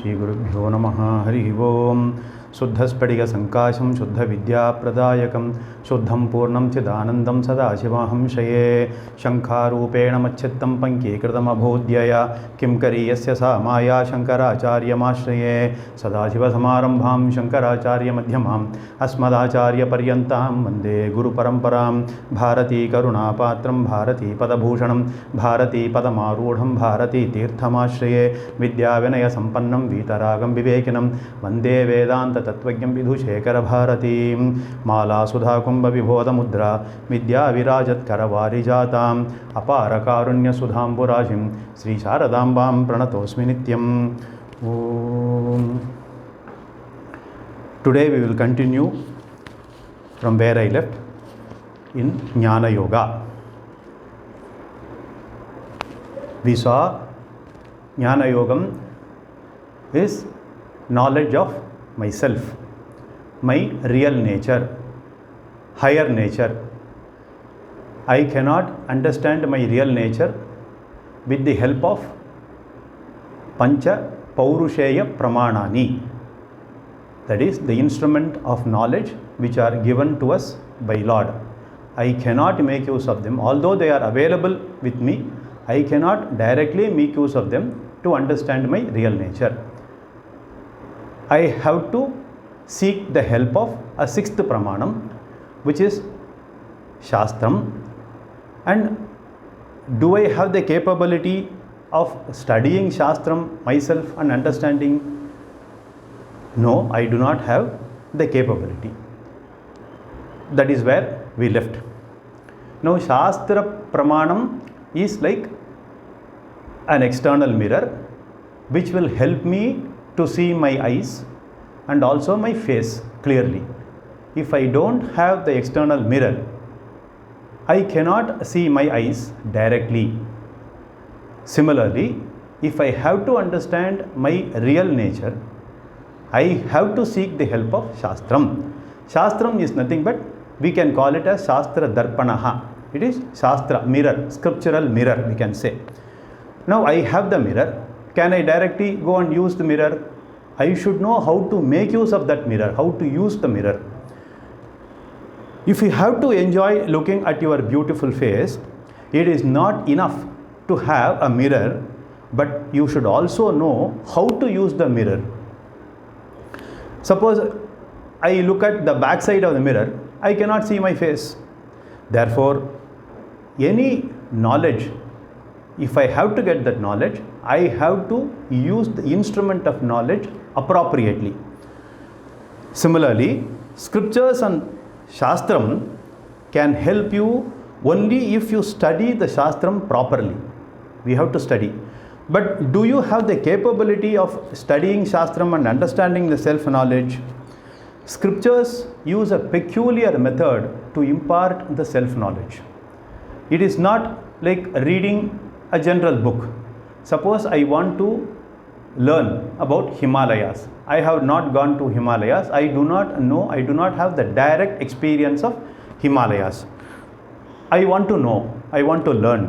Shri Gurubhyo Namaha Hari Om. Suddhaspadiga Sankasham Shuddha Vidya Pradayakam Shuddham Purnam Chidanandam Sadashivaham Shaye Shankarupena Machittam Pankekritam Abhodhyaya Kim Kariyasya Samaya Shankaracharya Mashraye Sadashiva Samarambham Shankaracharya Madhyamam Asmadacharya Paryantam Vande Guru Paramparam Bharathi Karuna Patram Bharathi Padabhushanam Bharathi Padamarudham Bharathi Tirthamashraye Vidya Vinaya Sampannam Vitaragam Vivekinam Vande Vedanta Tattvabodha Vidhushekara Bharathi Mala Sudha Kumbha Vibhoda Mudra Vidya Virajat Karavari Jatam Apara Karunya Sudham Purashim Sri Sharadambam Pranatosmi Nityam. Today we will continue from where I left in Jnana Yoga. We saw Jnana Yogam is knowledge of myself, my real nature, higher nature. I cannot understand my real nature with the help of Pancha Paurusheya Pramanani. That is the instrument of knowledge which are given to us by Lord. I cannot make use of them. Although they are available with me, I cannot directly make use of them to understand my real nature. I have to seek the help of a sixth pramanam, which is Shastram. And do I have the capability of studying Shastram myself and understanding? No, I do not have the capability. That is where we left. Now, Shastra Pramanam is like an external mirror which will help me to see my eyes and also my face clearly. If I don't have the external mirror, I cannot see my eyes directly. Similarly, if I have to understand my real nature, I have to seek the help of Shastram. Shastram is nothing but, we can call it as Shastra Darpanaha. It is Shastra, mirror, scriptural mirror, we can say. Now I have the mirror. Can I directly go and use the mirror? I should know how to make use of that mirror, how to use the mirror. If you have to enjoy looking at your beautiful face, it is not enough to have a mirror, but you should also know how to use the mirror. Suppose I look at the back side of the mirror, I cannot see my face. Therefore, any knowledge, if I have to get that knowledge, I have to use the instrument of knowledge appropriately. Similarly, scriptures and Shastram can help you only if you study the Shastram properly. We have to study. But do you have the capability of studying Shastram and understanding the self-knowledge? Scriptures use a peculiar method to impart the self-knowledge. It is not like reading a general book. Suppose I want to learn about Himalayas. I have not gone to Himalayas. I do not know, I do not have the direct experience of Himalayas. I want to know, I want to learn.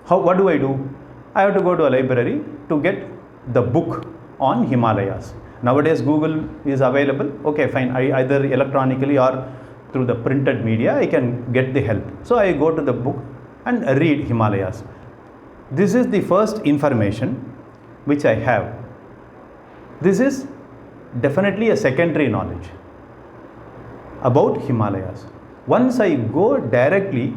What do? I have to go to a library to get the book on Himalayas. Nowadays Google is available. Okay, fine. I either electronically or through the printed media I can get the help. So I go to the book and read Himalayas. This is the first information which I have. This is definitely a secondary knowledge about Himalayas. Once I go directly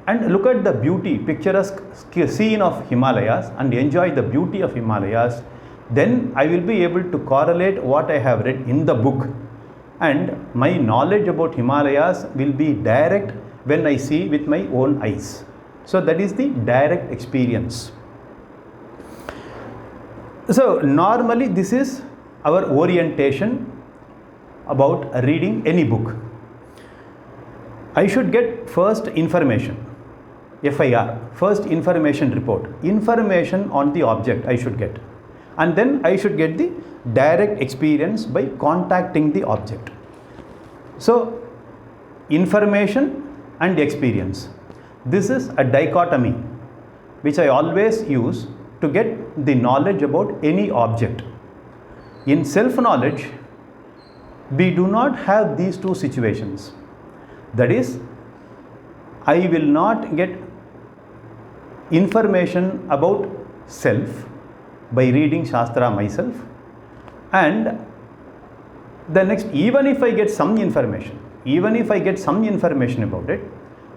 and look at the beauty, picturesque scene of Himalayas and enjoy the beauty of Himalayas, then I will be able to correlate what I have read in the book, and my knowledge about Himalayas will be direct when I see with my own eyes. So that is the direct experience. So normally this is our orientation about reading any book. I should get first information, FIR, first information report, information on the object I should get. And then I should get the direct experience by contacting the object. So information and experience. This is a dichotomy which I always use to get the knowledge about any object. In self-knowledge, we do not have these two situations. That is, I will not get information about self by reading Shastra myself, and the next, even if I get some information about it,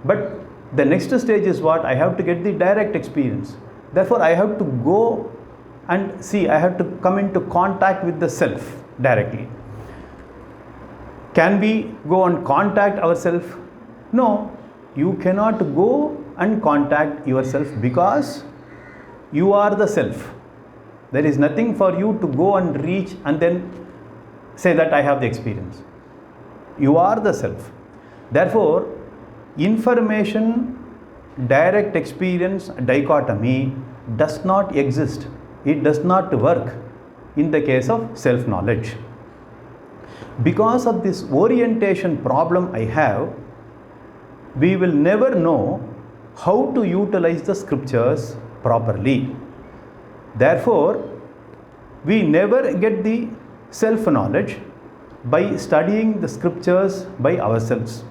but the next stage is what? I have to get the direct experience. Therefore, I have to go and see, I have to come into contact with the self directly. Can we go and contact ourselves? No, you cannot go and contact yourself because you are the self. There is nothing for you to go and reach and then say that I have the experience. You are the self. Therefore, information, direct experience dichotomy does not exist. It does not work in the case of self-knowledge. Because of this orientation problem I have, we will never know how to utilize the scriptures properly. Therefore, we never get the self-knowledge by studying the scriptures by ourselves.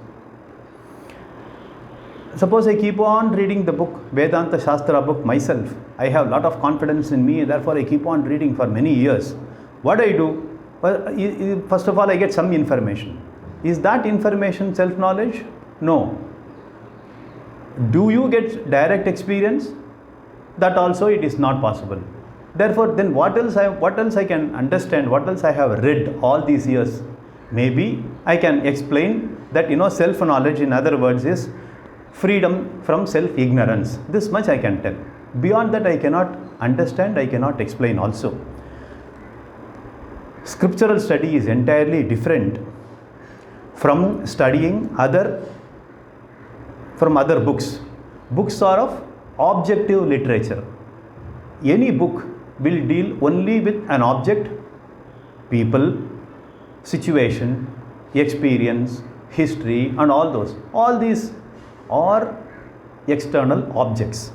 Suppose I keep on reading the book, Vedanta Shastra book myself. I have a lot of confidence in me, therefore I keep on reading for many years. What I do? Well, first of all, I get some information. Is that information self-knowledge? No. Do you get direct experience? That also it is not possible. Therefore, then what else I can understand? What else I have read all these years? Maybe I can explain that self-knowledge, in other words, is freedom from self-ignorance. This much I can tell. Beyond that, I cannot understand, I cannot explain also. Scriptural study is entirely different from studying from other books. Books are of objective literature. Any book will deal only with an object, people, situation, experience, history, and all those. All these are external objects.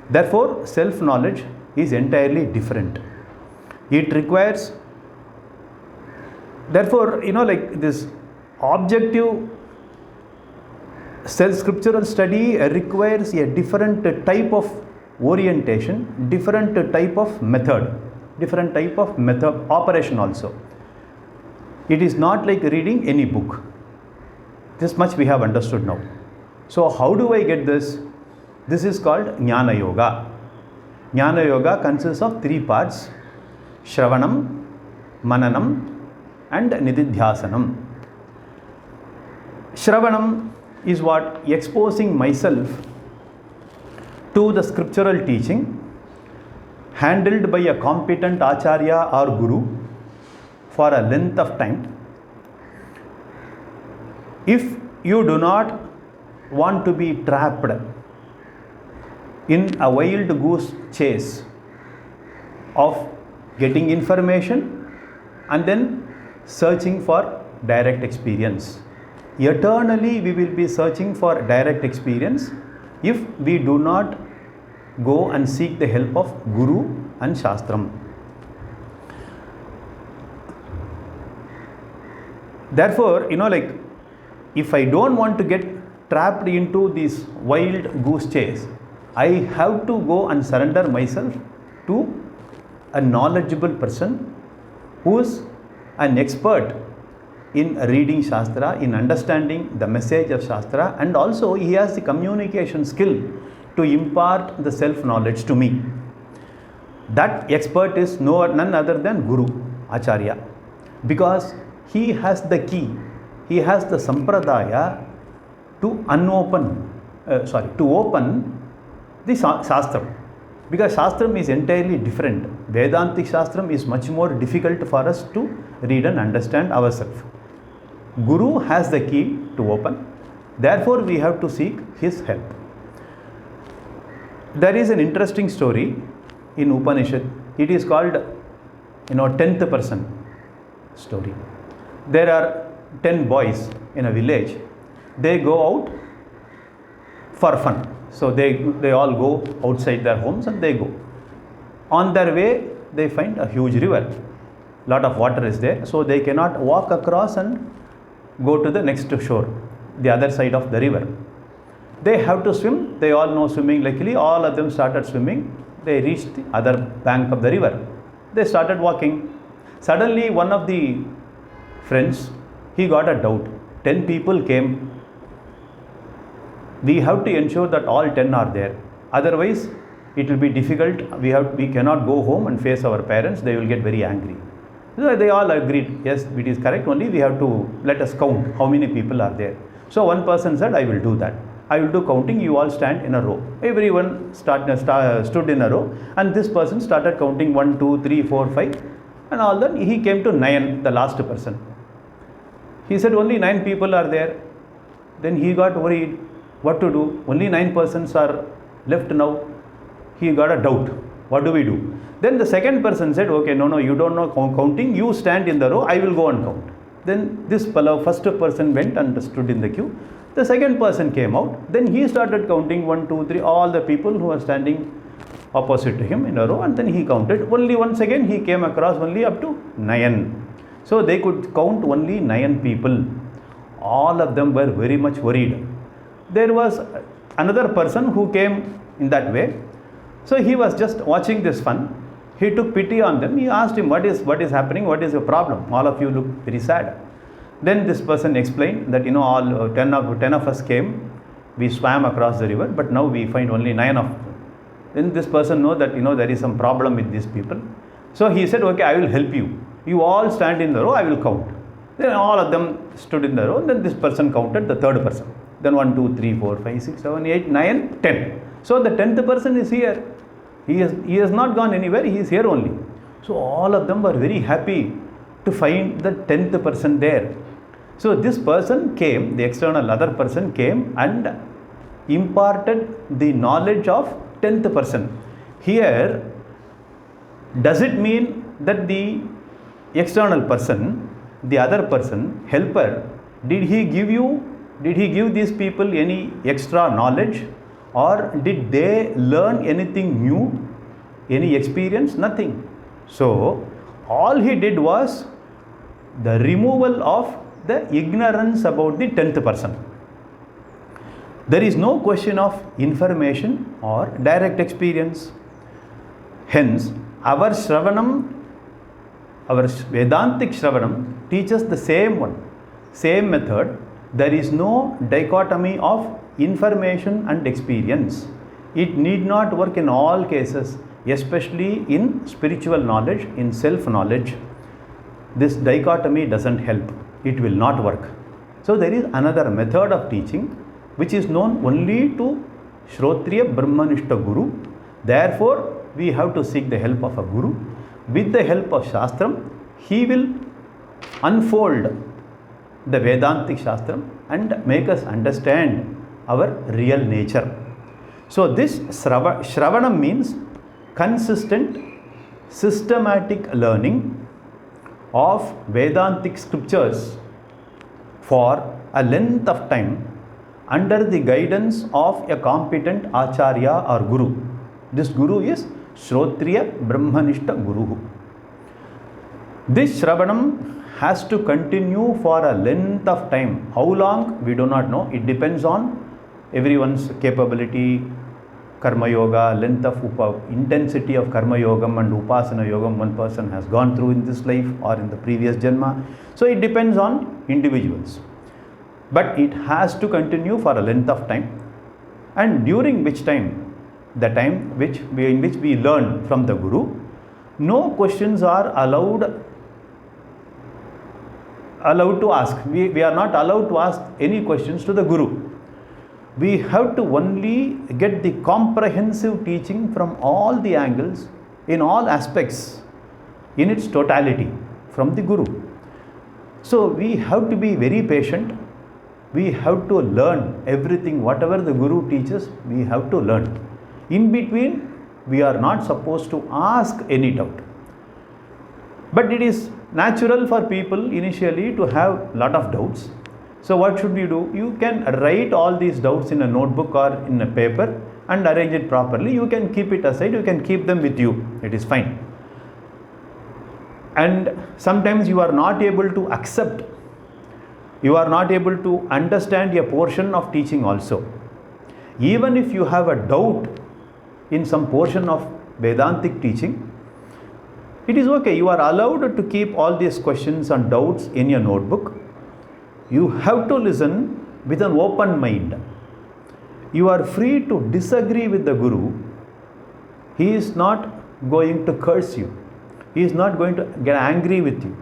Therefore, self-knowledge is entirely different. It requires, therefore, like this objective scriptural study requires a different type of orientation, different type of method operation also. It is not like reading any book. This much we have understood now. So how do I get this? This is called Jnana Yoga. Jnana Yoga consists of three parts: Shravanam, Mananam, and Nididhyasanam. Shravanam is what? Exposing myself to the scriptural teaching handled by a competent Acharya or Guru for a length of time. If you do not want to be trapped in a wild goose chase of getting information and then searching for direct experience, eternally we will be searching for direct experience if we do not go and seek the help of Guru and Shastram. Therefore, like, if I don't want to get trapped into this wild goose chase, I have to go and surrender myself to a knowledgeable person who is an expert in reading Shastra, in understanding the message of Shastra, and also he has the communication skill to impart the self-knowledge to me. That expert is none other than Guru, Acharya, because he has the key, he has the sampradaya to open the Shastram, because Shastram is entirely different. Vedantic Shastram is much more difficult for us to read and understand ourselves. Guru has the key to open, therefore we have to seek his help. There is an interesting story in Upanishad. It is called 10th person story. There are 10 boys in a village. They go out for fun. So they all go outside their homes and they go. On their way, they find a huge river. Lot of water is there, so they cannot walk across and go to the next shore, the other side of the river. They have to swim. They all know swimming. Luckily, all of them started swimming. They reached the other bank of the river. They started walking. Suddenly, one of the friends, he got a doubt. 10 people came. We have to ensure that all 10 are there. Otherwise, it will be difficult. We cannot go home and face our parents. They will get very angry. So they all agreed. Yes, it is correct. Only we have to let us count how many people are there. So one person said, I will do that. I will do counting. You all stand in a row. Everyone stood in a row, and this person started counting 1, 2, 3, 4, 5, and all that. He came to 9, the last person. He said only 9 people are there. Then he got worried. What to do? Only 9 persons are left now. He got a doubt. What do we do? Then the second person said, okay, no, you don't know counting. You stand in the row. I will go and count. Then this fellow, first person went and stood in the queue. The second person came out. Then he started counting 1, 2, 3, all the people who were standing opposite to him in a row, and then he counted. Only once again he came across only up to 9. So they could count only 9 people. All of them were very much worried. There was another person who came in that way. So he was just watching this fun. He took pity on them. He asked him, what is happening? What is your problem? All of you look very sad. Then this person explained that, all 10 of us came. We swam across the river, but now we find only 9 of them. Then this person know that, there is some problem with these people. So he said, okay, I will help you. You all stand in the row, I will count. Then all of them stood in the row. Then this person counted, the third person. Then 1, 2, 3, 4, 5, 6, 7, 8, 9, 10. So the 10th person is here. He has not gone anywhere. He is here only. So all of them were very happy to find the 10th person there. So this person came, the external other person came and imparted the knowledge of 10th person. Here, does it mean that the external person, the other person, helper, did he give these people any extra knowledge, or did they learn anything new, any experience? Nothing. So all he did was the removal of the ignorance about the 10th person. There is no question of information or direct experience. Hence, our Shravanam, our Vedantic Shravanam teaches the same method. There is no dichotomy of information and experience. It need not work in all cases, especially in spiritual knowledge, in self-knowledge. This dichotomy doesn't help. It will not work. So there is another method of teaching which is known only to Shrotriya Brahmanishta Guru. Therefore, we have to seek the help of a Guru. With the help of Shastram, he will unfold the Vedantic Shastram and make us understand our real nature. So this Shravanam means consistent, systematic learning of Vedantic scriptures for a length of time under the guidance of a competent Acharya or Guru. This Guru is Shrotriya Brahmanishta Guru. This Shravanam has to continue for a length of time. How long? We do not know. It depends on everyone's capability, Karma Yoga, length of intensity of Karma Yogam and Upasana Yogam one person has gone through in this life or in the previous Janma. So it depends on individuals. But it has to continue for a length of time, and during which time, the time in which we learn from the Guru, no questions are allowed to ask. We are not allowed to ask any questions to the Guru. We have to only get the comprehensive teaching from all the angles, in all aspects, in its totality, from the Guru. So we have to be very patient. We have to learn everything, whatever the Guru teaches, we have to learn. In between, we are not supposed to ask any doubt. But it is natural for people initially to have lot of doubts. So what should you do? You can write all these doubts in a notebook or in a paper and arrange it properly. You can keep it aside, you can keep them with you, it is fine. And sometimes you are not able to accept, you are not able to understand a portion of teaching also. Even if you have a doubt in some portion of Vedantic teaching, it is okay. You are allowed to keep all these questions and doubts in your notebook. You have to listen with an open mind. You are free to disagree with the Guru. He is not going to curse you. He is not going to get angry with you.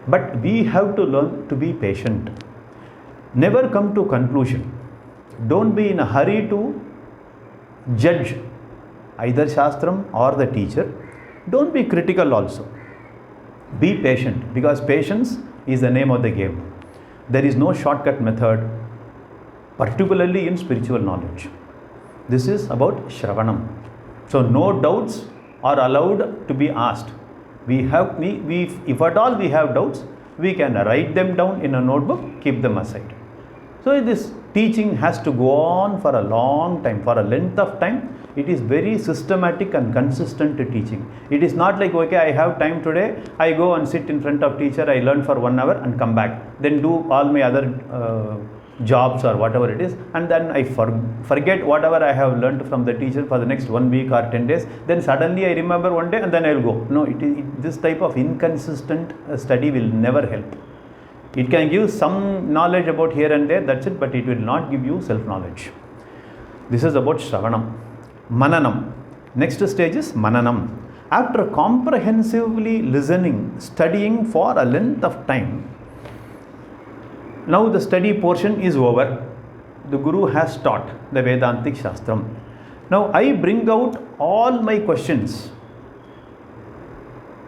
But we have to learn to be patient. Never come to conclusion. Don't be in a hurry to judge either Shastram or the teacher. Don't be critical also. Be patient, because patience is the name of the game. There is no shortcut method, particularly in spiritual knowledge. This is about Shravanam. So no doubts are allowed to be asked. If at all we have doubts, we can write them down in a notebook, keep them aside. So this teaching has to go on for a long time, for a length of time. It is very systematic and consistent teaching. It is not like, okay, I have time today, I go and sit in front of teacher, I learn for 1 hour and come back, then do all my other jobs or whatever it is, and then I forget whatever I have learned from the teacher for the next 1 week or 10 days. Then suddenly I remember one day and then I will go. No, this type of inconsistent study will never help. It can give some knowledge about here and there, that's it, but it will not give you self-knowledge. This is about Shravanam. Mananam. Next stage is Mananam. After comprehensively listening, studying for a length of time, now the study portion is over. The Guru has taught the Vedantic Shastram. Now I bring out all my questions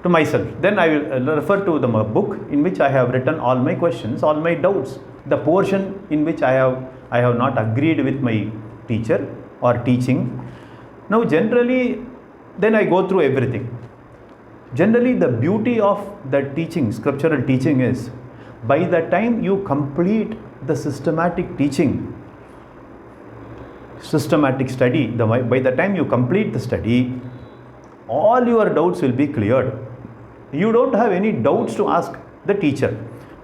to myself. Then I will refer to the book in which I have written all my questions, all my doubts. The portion in which I have not agreed with my teacher or teaching. Now generally, then I go through everything. Generally the beauty of the teaching, scriptural teaching is, by the time you complete the systematic teaching, systematic study, by the time you complete the study, all your doubts will be cleared. You don't have any doubts to ask the teacher,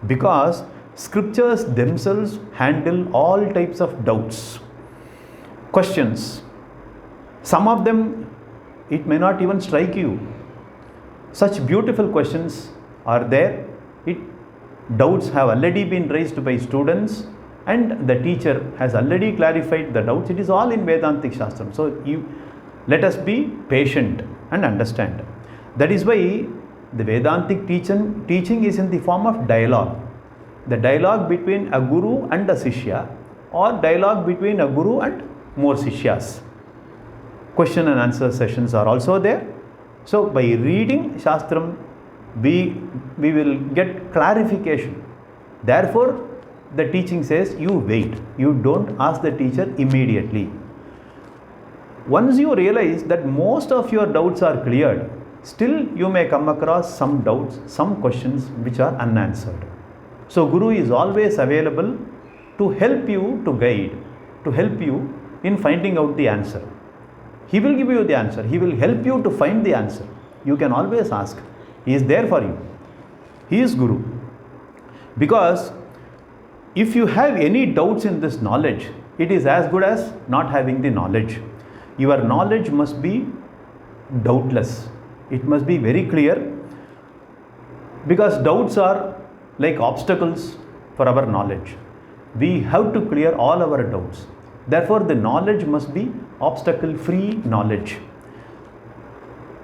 because scriptures themselves handle all types of doubts, questions. Some of them, it may not even strike you. Such beautiful questions are there. Doubts have already been raised by students and the teacher has already clarified the doubts. It is all in Vedantic Shastram. So let us be patient and understand. That is why the Vedantic teaching is in the form of dialogue. The dialogue between a guru and a shishya, or dialogue between a guru and more shishyas. Question and answer sessions are also there. So by reading Shastram, we will get clarification. Therefore, the teaching says you wait. You don't ask the teacher immediately. Once you realize that most of your doubts are cleared, still you may come across some doubts, some questions which are unanswered. So Guru is always available to help you, to guide, to help you in finding out the answer. He will give you the answer. He will help you to find the answer. You can always ask. He is there for you. He is Guru. Because if you have any doubts in this knowledge, it is as good as not having the knowledge. Your knowledge must be doubtless. It must be very clear, because doubts are like obstacles for our knowledge. We have to clear all our doubts. Therefore, the knowledge must be obstacle-free knowledge.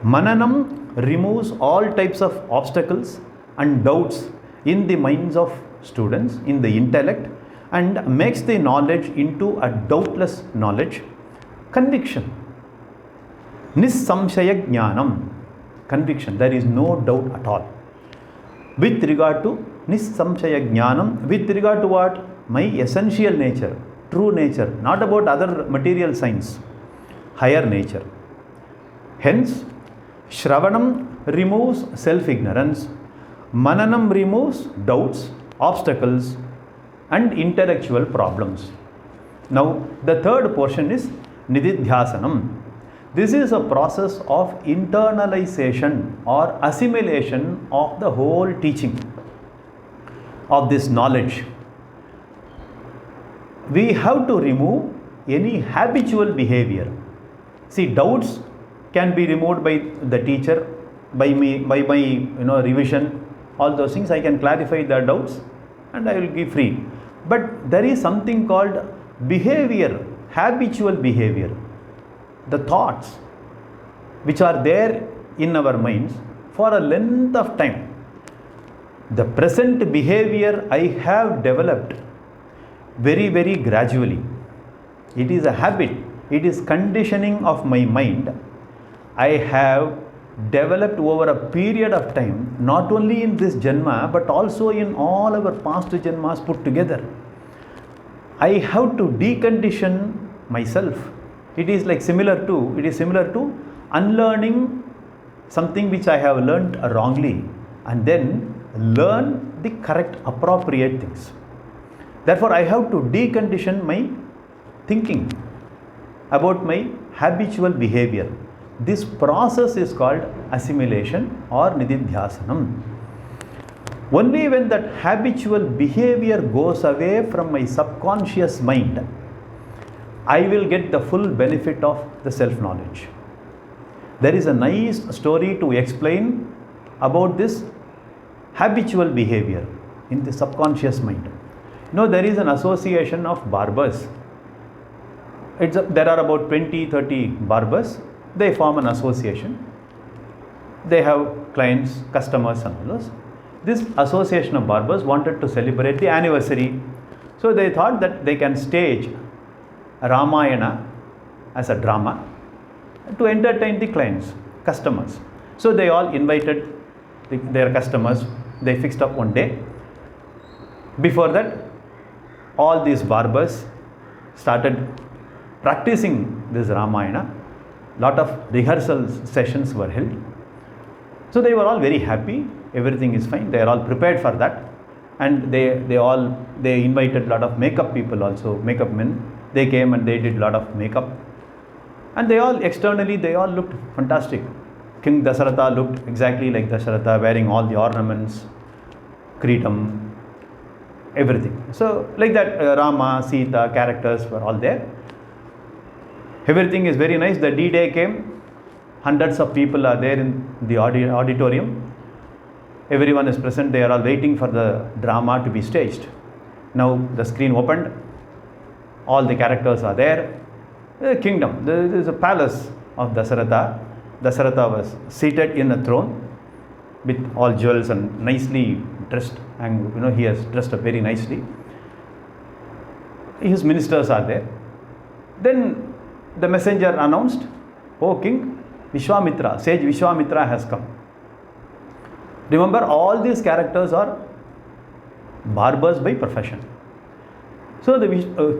Mananam removes all types of obstacles and doubts in the minds of students, in the intellect, and makes the knowledge into a doubtless knowledge. Conviction. Nissamshaya jnanam. Conviction. There is no doubt at all. With regard to Nissamshaya jnanam, with regard to what? My essential nature, true nature, not about other material science, higher nature. Hence, Shravanam removes self-ignorance, Mananam removes doubts, obstacles and intellectual problems. Now, the third portion is Nididhyasanam. This is a process of internalization or assimilation of the whole teaching of this knowledge. We have to remove any habitual behavior. See, doubts can be removed by the teacher, by my revision, all those things. I can clarify the doubts and I will be free. But there is something called behavior, habitual behavior. The thoughts which are there in our minds for a length of time. The present behavior I have developed very, very gradually. It is a habit. It is conditioning of my mind. I have developed over a period of time, not only in this Janma, but also in all our past Janmas put together. I have to decondition myself. It is similar to unlearning something which I have learned wrongly and then learn the correct, appropriate things. Therefore, I have to decondition my thinking about my habitual behavior. This process is called assimilation or Nididhyasanam. Only when that habitual behavior goes away from my subconscious mind, I will get the full benefit of the self-knowledge. There is a nice story to explain about this habitual behavior in the subconscious mind. There is an association of barbers. There are about 20-30 barbers. They form an association. They have clients, customers and all those. This association of barbers wanted to celebrate the anniversary. So they thought that they can stage Ramayana as a drama to entertain the clients, customers. So they all invited their customers. They fixed up one day. Before that, all these barbers started practicing this Ramayana. Lot of rehearsal sessions were held. So they were all very happy. Everything is fine. They are all prepared for that. And they invited a lot of makeup people also, makeup men. They came and they did a lot of makeup. And externally they all looked fantastic. King Dasharatha looked exactly like Dasharatha, wearing all the ornaments, Kritam, everything. So like that, Rama, Sita, characters were all there. Everything is very nice. The D-Day came. Hundreds of people are there in the auditorium. Everyone is present. They are all waiting for the drama to be staged. Now the screen opened. All the characters are there. The kingdom. There is a palace of Dasharatha. Dasharatha was seated in a throne with all jewels and nicely dressed. And he has dressed up very nicely. His ministers are there. Then the messenger announced, "Oh King, Vishwamitra, sage Vishwamitra has come." Remember, all these characters are barbers by profession. So the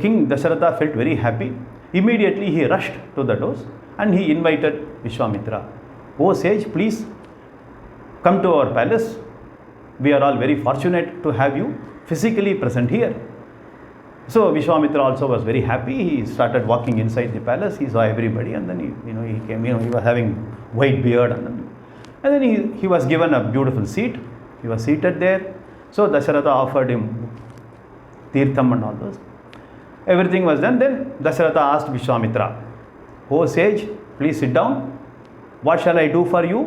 King Dasharatha felt very happy. Immediately he rushed to the doors and he invited Vishwamitra. "Oh sage, please come to our palace. We are all very fortunate to have you physically present here." So Vishwamitra also was very happy. He started walking inside the palace. He saw everybody, and then he came. He was having white beard, and then he was given a beautiful seat. He was seated there. So Dasharatha offered him tirtham and all those. Everything was done. Then Dasharatha asked Vishwamitra, "Oh sage, please sit down. What shall I do for you?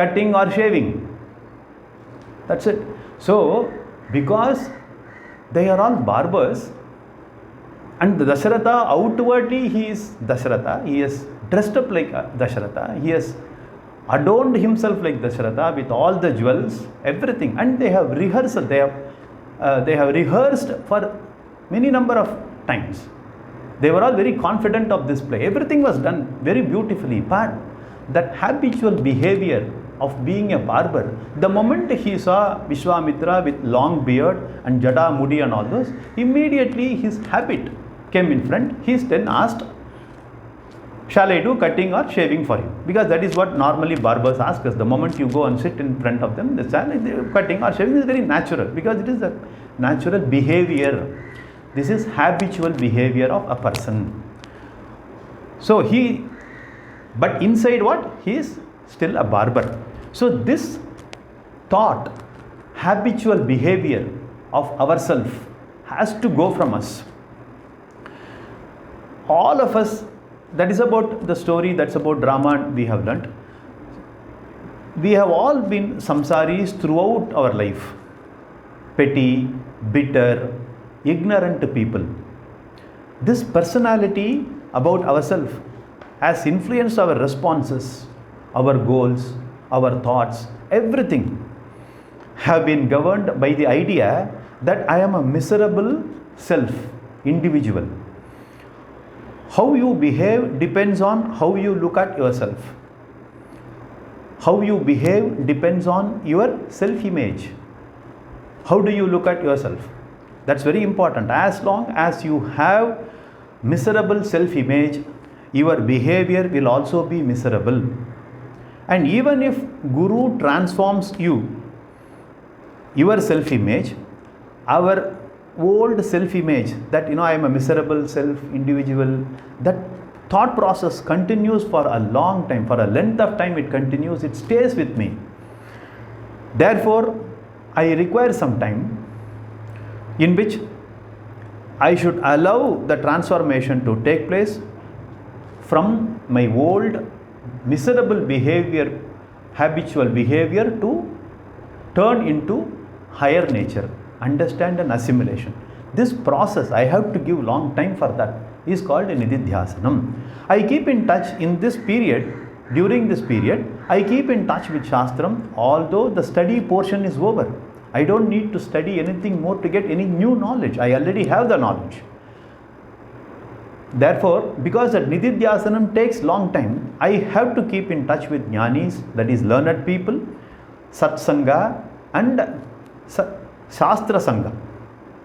Cutting or shaving?" That's it. So because they are all barbers, and Dasharatha outwardly he is Dasharatha. He is dressed up like Dasharatha. He has adorned himself like Dasharatha with all the jewels, everything. And they have rehearsed. They have rehearsed for many number of times. They were all very confident of this play. Everything was done very beautifully. But that habitual behavior of being a barber, the moment he saw Vishwamitra with long beard and jada, mudi and all those, immediately his habit came in front. He then asked, "Shall I do cutting or shaving for you?" Because that is what normally barbers ask us. The moment you go and sit in front of them, they say cutting or shaving is very natural, because it is a natural behavior. This is habitual behavior of a person. So but inside what? He is still a barber. So this thought, habitual behavior of ourselves has to go from us. All of us, that is about the story, that's about drama we have learnt. We have all been samsaris throughout our life. Petty, bitter, ignorant people. This personality about ourselves has influenced our responses, our goals, our thoughts, everything have been governed by the idea that I am a miserable self, individual. How you behave depends on how you look at yourself. How you behave depends on your self-image. How do you look at yourself? That's very important. As long as you have miserable self-image, your behavior will also be miserable. And even if Guru transforms you, your self-image, our old self-image, that I am a miserable self, individual, that thought process continues for a long time, for a length of time it continues, it stays with me. Therefore, I require some time in which I should allow the transformation to take place from my old miserable behavior, habitual behavior, to turn into higher nature, understand and assimilation. This process, I have to give long time for that, is called Nididhyasana. I keep in touch in this period, during this period, I keep in touch with Shastram, although the study portion is over. I don't need to study anything more to get any new knowledge. I already have the knowledge. Therefore, because that Nididhyasana takes long time, I have to keep in touch with Jnanis, that is learned people, Satsanga and Shastra Sangha.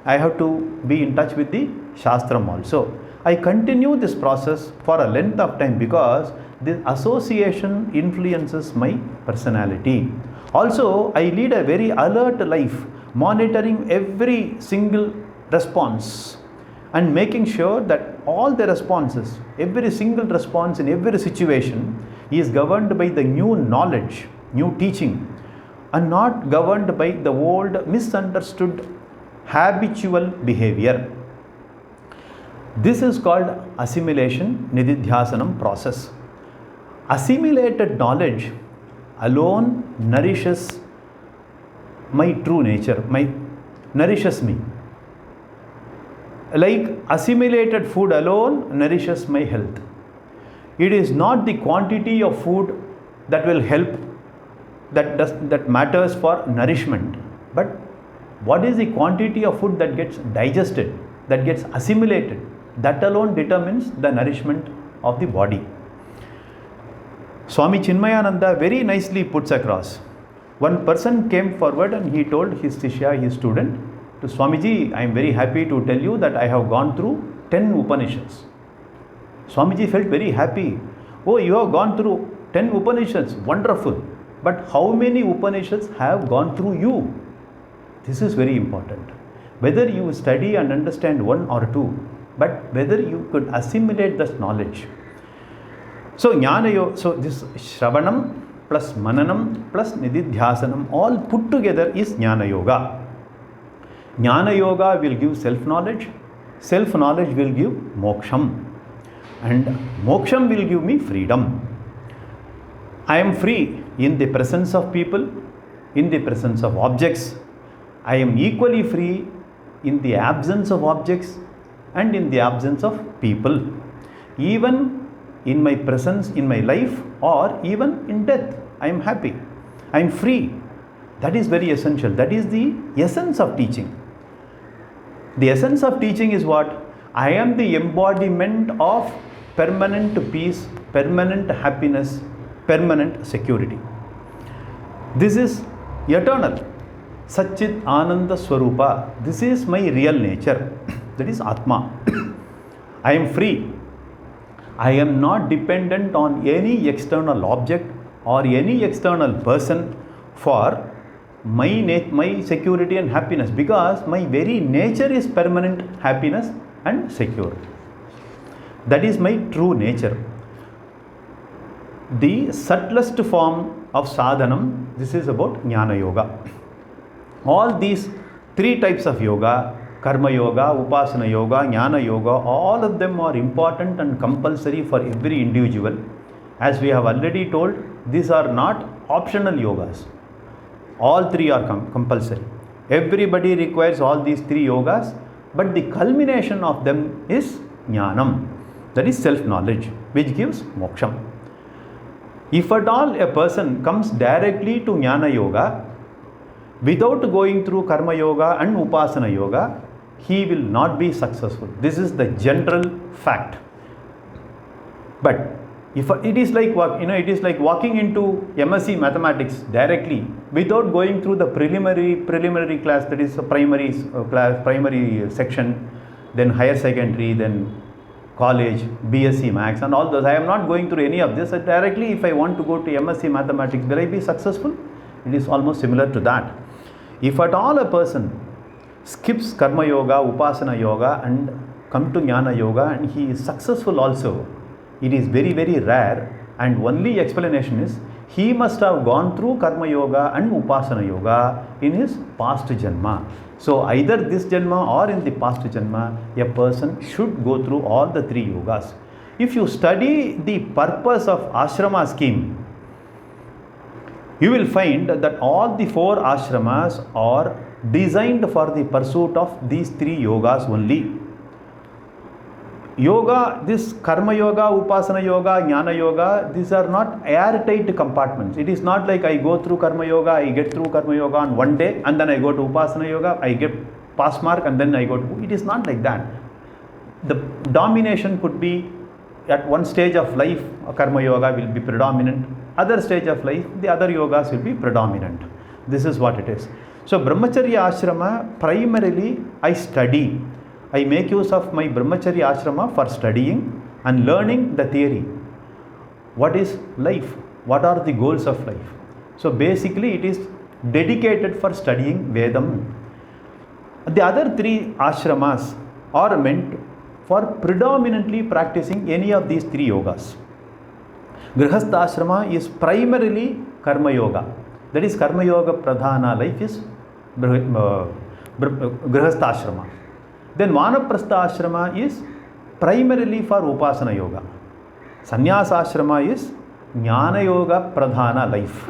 I have to be in touch with the Shastram also. I continue this process for a length of time because this association influences my personality. Also, I lead a very alert life, monitoring every single response and making sure that all the responses, every single response in every situation is governed by the new knowledge, new teaching, and not governed by the old misunderstood habitual behavior. This is called assimilation, Nididhyasanam process. Assimilated knowledge alone nourishes my true nature, nourishes me. Like assimilated food alone nourishes my health. It is not the quantity of food that will help, that matters for nourishment, but what is the quantity of food that gets digested, that gets assimilated, that alone determines the nourishment of the body. Swami Chinmayananda very nicely puts across. One person came forward and he told his Shishya, his student, to Swamiji, I am very happy to tell you that I have gone through 10 Upanishads. Swamiji felt very happy. Oh, you have gone through 10 Upanishads, wonderful. But how many Upanishads have gone through you? This is very important. Whether you study and understand one or two, but whether you could assimilate this knowledge. So, so this Shravanam plus Mananam plus Nididhyasanam all put together is Jnana Yoga. Jnana Yoga will give self-knowledge. Self-knowledge will give moksham. And moksham will give me freedom. I am free in the presence of people, in the presence of objects. I am equally free in the absence of objects and in the absence of people. Even in my presence, in my life, or even in death, I am happy. I am free. That is very essential. That is the essence of teaching. The essence of teaching is what? I am the embodiment of permanent peace, permanent happiness, permanent security. This is eternal. Satchit Ananda Swarupa. This is my real nature. That is Atma. I am free. I am not dependent on any external object or any external person for my security and happiness, because my very nature is permanent happiness and security. That is my true nature. The subtlest form of sadhanam, this is about Jnana Yoga. All these three types of yoga, Karma Yoga, Upasana Yoga, Jnana Yoga, all of them are important and compulsory for every individual. As we have already told, these are not optional yogas. All three are compulsory. Everybody requires all these three yogas, but the culmination of them is Jnanam, that is self-knowledge, which gives moksham. If at all a person comes directly to Jnana Yoga without going through Karma Yoga and Upasana Yoga, he will not be successful. This is the general fact. But if it is like it is like walking into MSc Mathematics directly without going through the preliminary class, that is a primary class, primary section, then higher secondary, then college, BSc Maths and all those. I am not going through any of this. Directly, if I want to go to MSc Mathematics, will I be successful? It is almost similar to that. If at all a person skips Karma Yoga, Upasana Yoga and come to Jnana Yoga and he is successful also, it is very, very rare, and only explanation is he must have gone through Karma Yoga and Upasana Yoga in his past Janma. So either this Janma or in the past Janma, a person should go through all the three yogas. If you study the purpose of ashrama scheme, you will find that all the four ashramas are designed for the pursuit of these three yogas only. Yoga, this Karma Yoga, Upasana Yoga, Jnana Yoga, these are not airtight compartments. It is not like I go through Karma Yoga, I get through Karma Yoga on one day and then I go to Upasana Yoga, I get pass mark and then I go to... It is not like that. The domination could be at one stage of life, Karma Yoga will be predominant. Other stage of life, the other yogas will be predominant. This is what it is. So Brahmacharya Ashrama, primarily I study. I make use of my Brahmacharya Ashrama for studying and learning the theory. What is life? What are the goals of life? So basically it is dedicated for studying Vedam. The other three ashramas are meant for predominantly practicing any of these three yogas. Grihastha Ashrama is primarily Karma Yoga. That is Karma Yoga Pradhana life is Grihastha Ashrama. Then Vanaprastha Ashrama is primarily for Upasana Yoga. Sannyasa Ashrama is Jnana Yoga Pradhana life.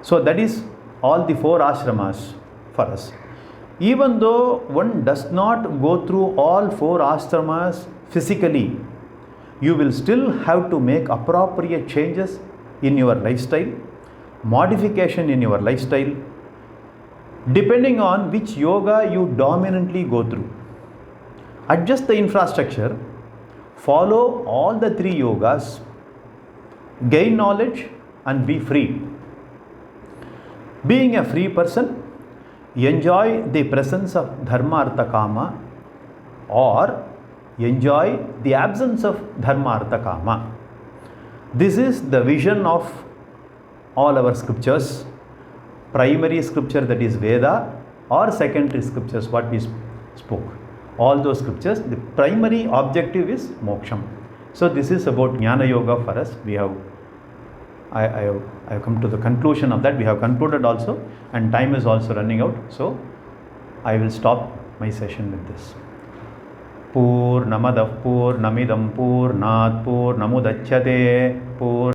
So that is all the four ashramas for us. Even though one does not go through all four ashramas physically, you will still have to make appropriate changes in your lifestyle, modification in your lifestyle, depending on which yoga you dominantly go through. Adjust the infrastructure, follow all the three yogas, gain knowledge and be free. Being a free person, enjoy the presence of Dharma, Artha, Kama, or enjoy the absence of Dharma, Artha, Kama. This is the vision of all our scriptures. Primary scripture, that is Veda, or secondary scriptures what we spoke. All those scriptures, the primary objective is moksham. So this is about Jnana Yoga for us. I have come to the conclusion of that. We have concluded also and time is also running out. So I will stop my session with this. Purnamadav Purnamidam Purnat Purnamudachyate Pur